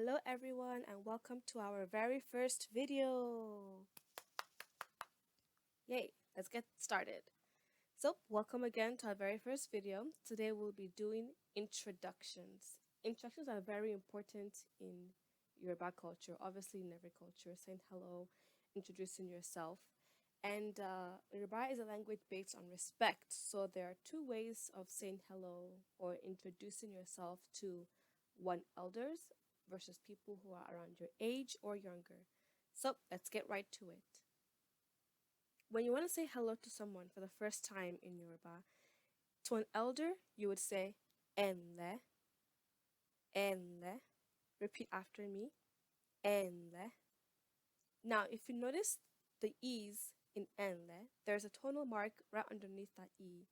Hello everyone and welcome to our very first video. Yay, let's get started. So, welcome again to our very first video. Today we'll be doing introductions. Introductions are very important in Yoruba culture, obviously in every culture, saying hello, introducing yourself. And Yoruba is a language based on respect. So there are two ways of saying hello or introducing yourself to one elders versus people who are around your age or younger. So let's get right to it. When you want to say hello to someone for the first time in Yoruba, to an elder, you would say enle, enle. Repeat after me, enle. Now, if you notice the e's in enle, there's a tonal mark right underneath that e.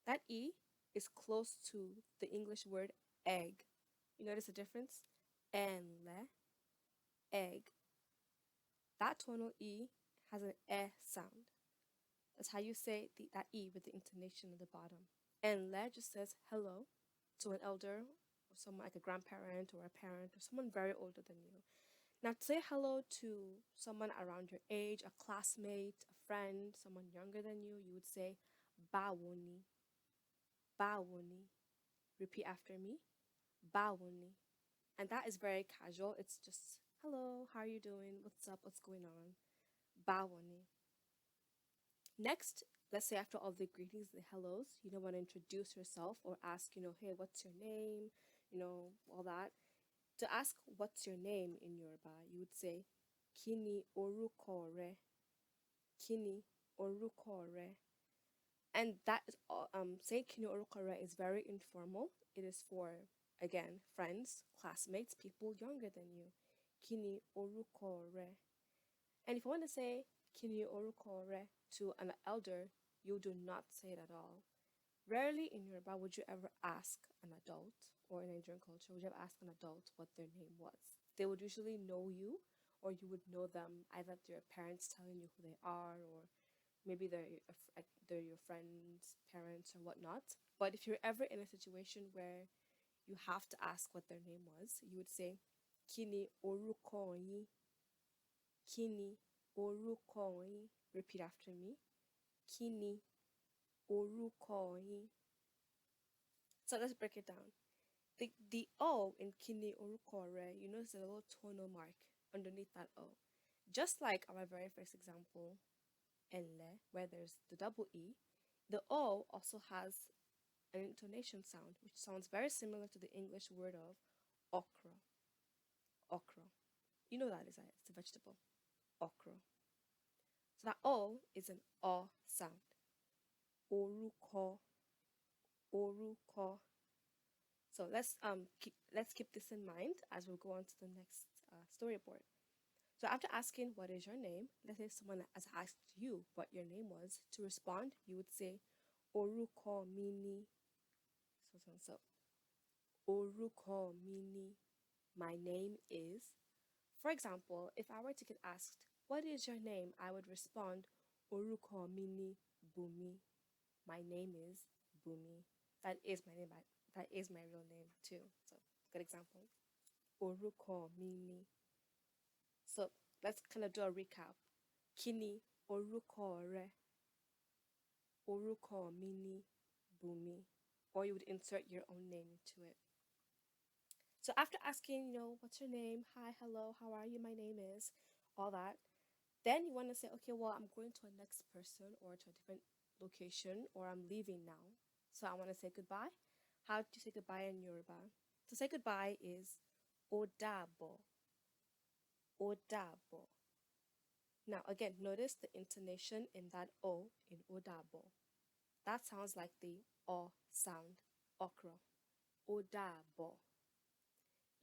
That e is close to the English word egg. You notice the difference? Enle, egg. That tonal e has an sound. That's how you say that e with the intonation at the bottom. Enle just says hello to an elder or someone like a grandparent or a parent or someone very older than you. Now, to say hello to someone around your age, a classmate, a friend, someone younger than you would say bawoni, bawoni. Repeat after me, bawoni. And that is very casual. It's just hello, how are you doing? What's up? What's going on? Bawoni. Next, let's say after all the greetings, the hellos, you don't want to introduce yourself or ask, hey, what's your name? All that. To ask what's your name in Yoruba, you would say, Kini oruko re. Kini oruko re. And that is saying Kini oruko re is very informal. It is for, again, friends, classmates, people younger than you. Kini oruko re. And if you want to say Kini oruko re to an elder, you do not say it at all. Rarely in Yoruba would you ever ask an adult, or in Nigerian culture, would you ever ask an adult what their name was? They would usually know you, or you would know them either through your parents telling you who they are, or maybe they're your friends' parents or whatnot. But if you're ever in a situation where you have to ask what their name was, you would say, Kini oruko yin, Kini oruko yin. Repeat after me. Kini oruko yin. So let's break it down. The O in Kini oruko re, you notice there's a little tonal mark underneath that O. Just like our very first example, enle, where there's the double E, the O also has an intonation sound, which sounds very similar to the English word of okra. Okra. You know that is it. It's a vegetable. Okra. So that O is an O sound. Oruko. Oruko. So let's keep this in mind as we go on to the next storyboard. So after asking what is your name, let's say someone has asked you what your name was. To respond, you would say Oruko mini. So. Oruko mini. My name is. For example, if I were to get asked, what is your name? I would respond, Oruko mini Bumi. My name is Bumi. That is my name. That is my real name too. So, good example. Oruko mini. So, let's kind of do a recap. Kini Oruko re. Oruko mini Bumi. Or you would insert your own name into it. So after asking, what's your name? Hi, hello, how are you? My name is, all that. Then you want to say, okay, well, I'm going to a next person or to a different location or I'm leaving now. So I want to say goodbye. How do you say goodbye in Yoruba? To say goodbye is odabo. Odabo. Now again, notice the intonation in that O in odabo. That sounds like the O sound, okra. Odabo.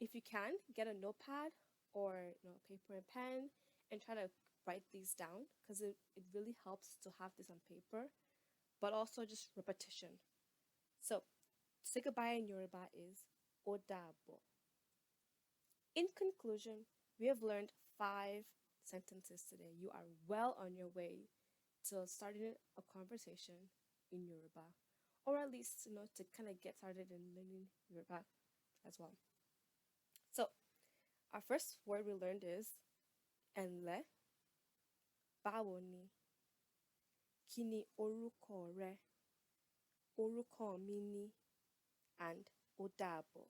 If you can, get a notepad or paper and pen and try to write these down because it really helps to have this on paper, but also just repetition. So, to say goodbye in Yoruba is odabo. In conclusion, we have learned 5 sentences today. You are well on your way to starting a conversation in Yoruba, or at least to kind of get started in learning Yoruba as well. So, Our first word we learned is enle, báwo ni, kini orúkọ rẹ, orúkọ mi ni, and ó dàbọ̀.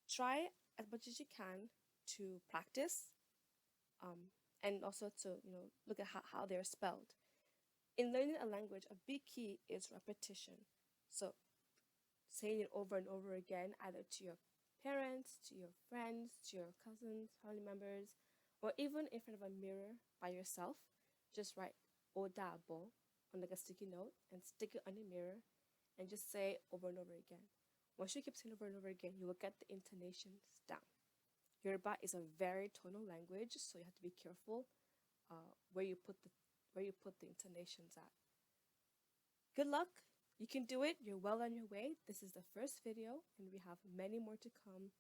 Try as much as you can to practice and also to look at how they're spelled. In learning a language, a big key is repetition. So saying it over and over again, either to your parents, to your friends, to your cousins, family members, or even in front of a mirror by yourself. Just write odabo on like a sticky note and stick it on your mirror and just say over and over again. Once you keep saying over and over again, you will get the intonations down. Yoruba is a very tonal language, so you have to be careful where you put the intonations at. Good luck. You can do it. You're well on your way. This is the first video, and we have many more to come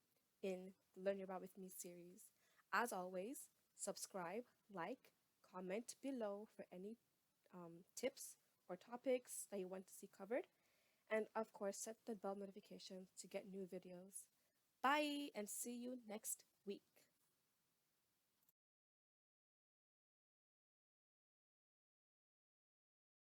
in the Learn Yoruba with Me series. As always, subscribe, like, comment below for any tips or topics that you want to see covered. And of course, set the bell notifications to get new videos. Bye, and see you next week.